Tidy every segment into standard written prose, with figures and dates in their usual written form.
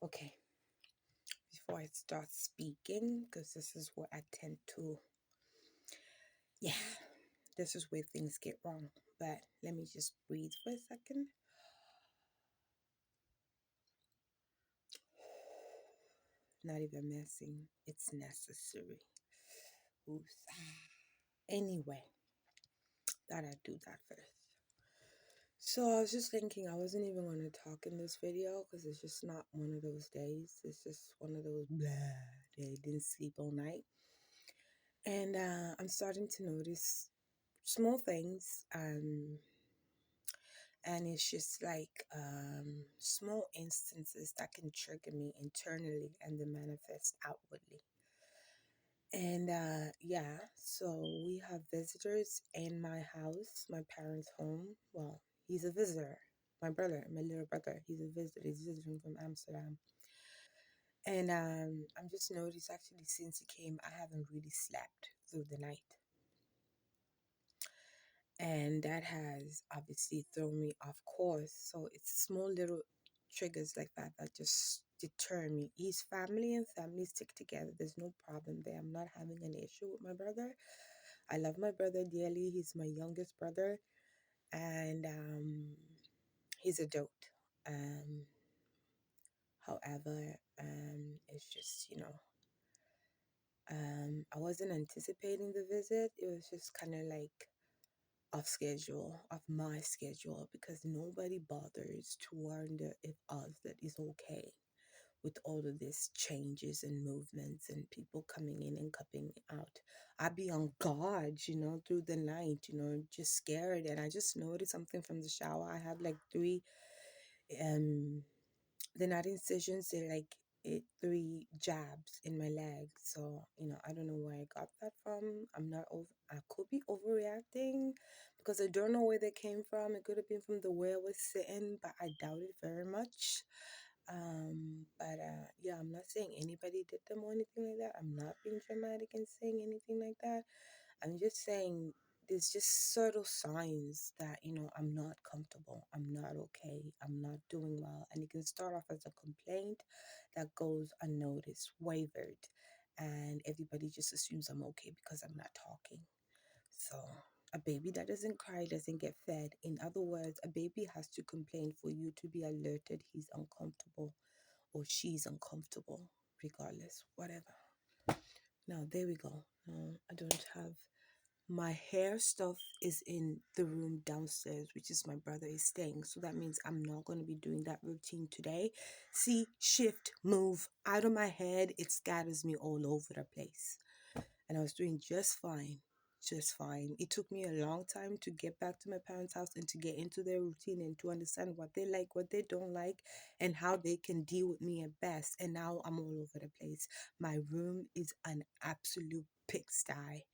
Okay, before I start speaking, because this is what I tend to, yeah, this is where things get wrong. But let me just breathe for a second. Not even messing, it's necessary. Oops. Anyway, thought I'd do that first. So I was just thinking I wasn't even going to talk in this video because it's just not one of those days. It's just one of those blah day. Didn't sleep all night, and I'm starting to notice small things. And it's just like small instances that can trigger me internally and then manifest outwardly. And yeah, so we have visitors in my house, my parents' home. Well, he's a visitor. My brother, my little brother, he's a visitor. He's visiting from Amsterdam. And I'm just noticed actually since he came, I haven't really slept through the night. And that has obviously thrown me off course. So it's small little triggers like that that just deter me. He's family and family stick together. There's no problem there. I'm not having an issue with my brother. I love my brother dearly. He's my youngest brother, and he's a dote. Um, However, it's just I wasn't anticipating the visit. It was just kind of like off my schedule, because nobody bothers to wonder if us that is okay with all of these changes and movements and people coming in and coming out. I'd be on guard, through the night, just scared. And I just noticed something from the shower. I have like um the night incisions. They're like three jabs in my leg. So, I don't know where I got that from. I could be overreacting because I don't know where they came from. It could have been from the way I was sitting, but I doubt it very much. But yeah, I'm not saying anybody did them or anything like that. I'm not being dramatic and saying anything like that. I'm just saying there's just subtle signs that, I'm not comfortable. I'm not okay. I'm not doing well. And it can start off as a complaint that goes unnoticed, wavered, and everybody just assumes I'm okay because I'm not talking. So a baby that doesn't cry doesn't get fed. In other words, a baby has to complain for you to be alerted he's uncomfortable or she's uncomfortable, regardless, whatever. Now, there we go. Now, I don't have my hair stuff is in the room downstairs, which is my brother is staying. So that means I'm not going to be doing that routine today. See, shift, move out of my head. It scatters me all over the place. And I was doing just fine. Just fine. It took me a long time to get back to my parents' house and to get into their routine and to understand what they like, what they don't like, and how they can deal with me at best. And now I'm all over the place. My room is an absolute pigsty.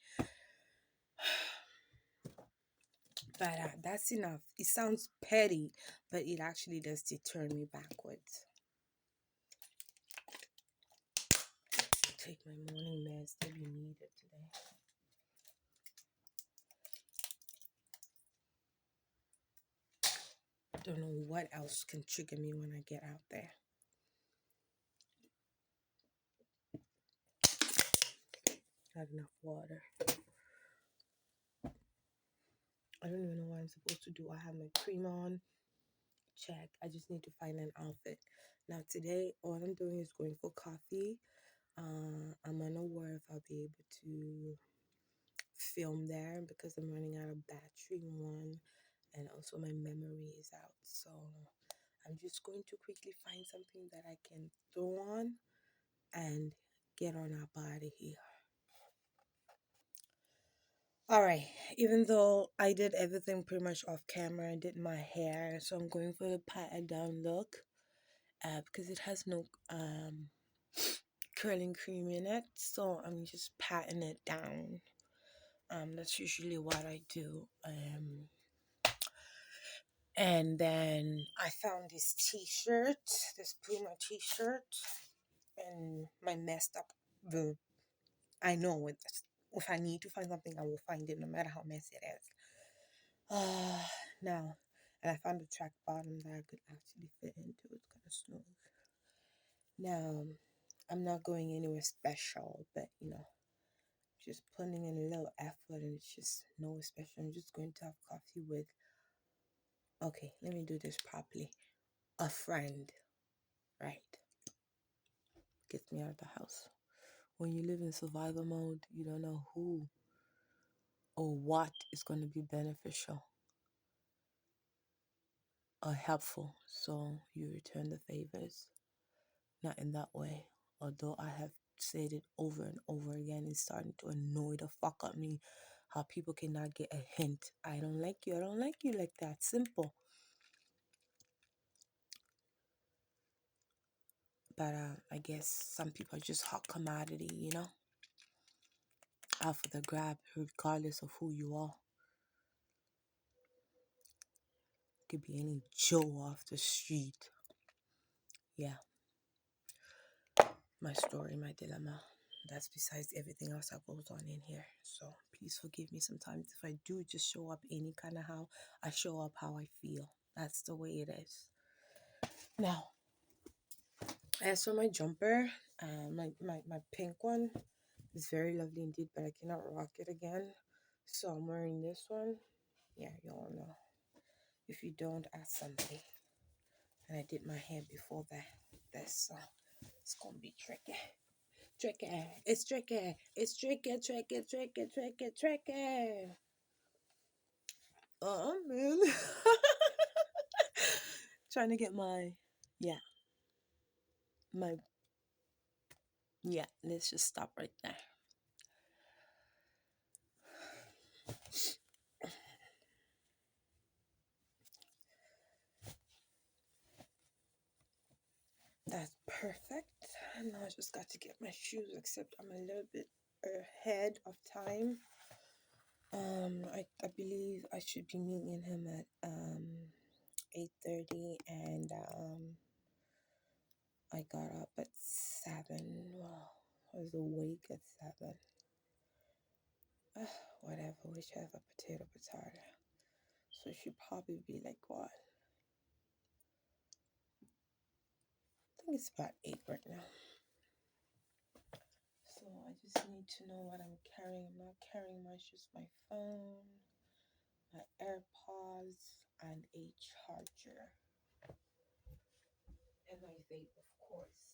But that's enough. It sounds petty, but it actually does deter me backwards. Take my morning meds. They'll be needed today. Don't know what else can trigger me when I get out there. Not enough water. I don't even know what I'm supposed to do. I have my cream on. Check. I just need to find an outfit. Now today, all I'm doing is going for coffee. I'm unaware if I'll be able to film there because I'm running out of battery, one, and also my memory is out. So I'm just going to quickly find something that I can throw on and get on our body here. All right, even though I did everything pretty much off camera, I did my hair, so I'm going for the patted down look because it has no curling cream in it, so I'm just patting it down. That's usually what I do. And then I found this t-shirt, this Puma t-shirt, in my messed up room. I know if I need to find something, I will find it no matter how messy it is. Now, and I found a track bottom that I could actually fit into. It's kind of smooth. Now, I'm not going anywhere special, but just putting in a little effort, and it's just no special. I'm just going to have coffee with, okay, let me do this properly. A friend, right? Gets me out of the house. When you live in survival mode, you don't know who or what is going to be beneficial or helpful. So you return the favors. Not in that way. Although I have said it over and over again, it's starting to annoy the fuck out of me how people cannot get a hint. I don't like you. I don't like you like that. Simple. But I guess some people are just hot commodity, out for the grab, regardless of who you are. Could be any Joe off the street. Yeah. My story, my dilemma. That's besides everything else that goes on in here. So please forgive me sometimes if I do just show up any kind of how I show up, how I feel. That's the way it is. Now, as for my jumper, my pink one is very lovely indeed, but I cannot rock it again. So I'm wearing this one. Yeah, you all know. If you don't, ask somebody. And I did my hair before this, so it's gonna be tricky. Tricky. It's tricky. It's tricky, tricky, tricky, tricky, tricky. Man. Trying to get yeah, my, yeah, let's just stop right there. That's perfect. Now I just got to get my shoes, except I'm a little bit ahead of time. I believe I should be meeting him at 8:30, and I got up at 7. Well, I was awake at 7. Whatever, whichever, potato. So it should probably be like what? I think it's about 8 right now. So I just need to know what I'm carrying. I'm not carrying much, just my phone, my AirPods, and a charger. And my vape, of course.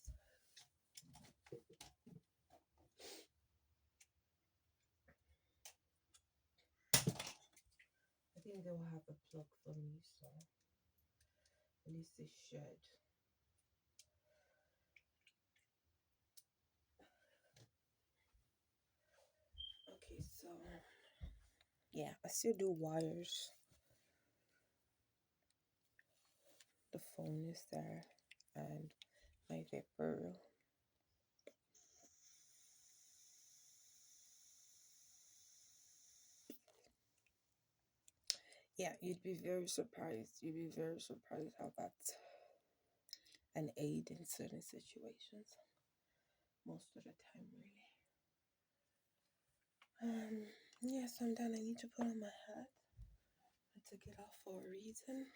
I think they will have a plug for me, so at least they should. Okay, so yeah, I still do wires. The phone is there, and my vapor. Yeah, you'd be very surprised. You'd be very surprised how that's an aid in certain situations. Most of the time, really. Yes, I'm done. I need to put on my hat. I took it off for a reason.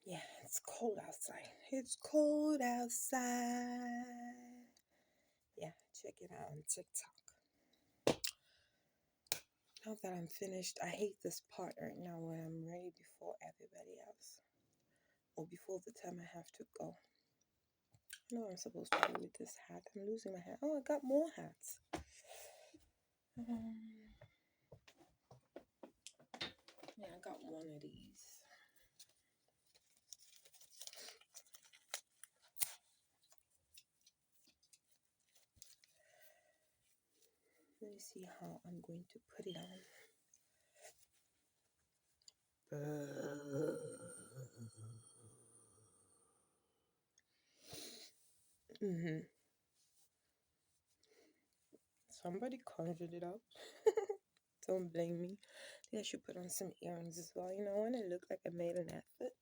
Yeah, it's cold outside. It's cold outside. Yeah, check it out on TikTok. Now that I'm finished, I hate this part right now when I'm ready before everybody else. Or before the time I have to go. I know what I'm supposed to do with this hat. I'm losing my hat. Oh, I got more hats. Yeah, I got one of these. Let me see how I'm going to put it on. Somebody conjured it up. Don't blame me. I think I should put on some earrings as well. I want to look like I made an effort.